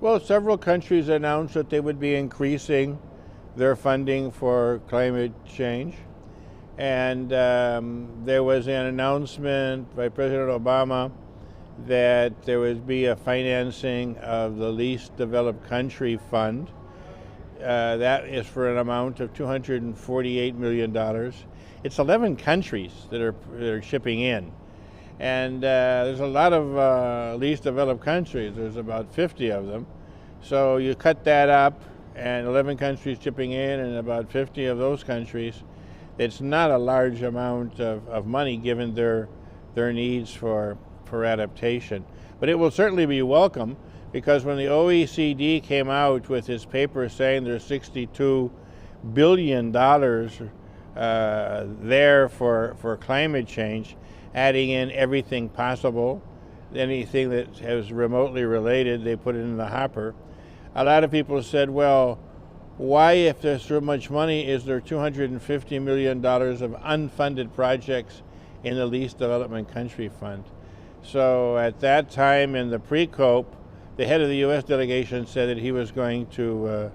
Well, several countries announced that they would be increasing their funding for climate change. And there was an announcement by President Obama that there would be a financing of the least developed country fund. That is for an amount of $248 million. It's 11 countries that are shipping in. And there's a lot of least developed countries. There's about 50 of them. So you cut that up, and 11 countries chipping in, and about 50 of those countries. It's not a large amount of money given their needs for adaptation. But it will certainly be welcome, because when the OECD came out with its paper saying there's $62 billion there for climate change, adding in everything possible, anything that is remotely related, they put it in the hopper. A lot of people said, well, why, if there's so much money, is there $250 million of unfunded projects in the Least Development Country Fund? So at that time in the pre-COP, the head of the U.S. delegation said that he was going to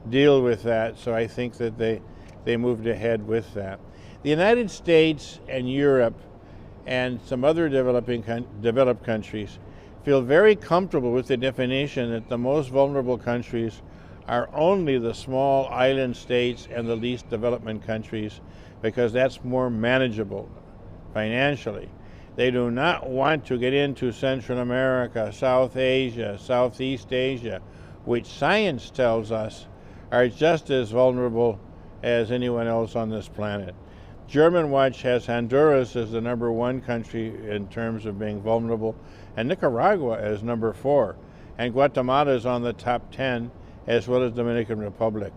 deal with that, so I think that they moved ahead with that. The United States and Europe and some other developed countries feel very comfortable with the definition that the most vulnerable countries are only the small island states and the least development countries, because that's more manageable financially. They do not want to get into Central America, South Asia, Southeast Asia, which science tells us are just as vulnerable as anyone else on this planet. German Watch has Honduras as the #1 country in terms of being vulnerable, and Nicaragua as #4, and Guatemala is on the top 10, as well as Dominican Republic.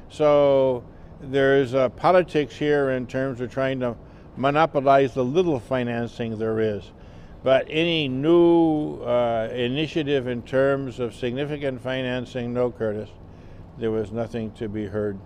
So there's politics here in terms of trying to monopolize the little financing there is. But any new initiative in terms of significant financing, no, Curtis, there was nothing to be heard.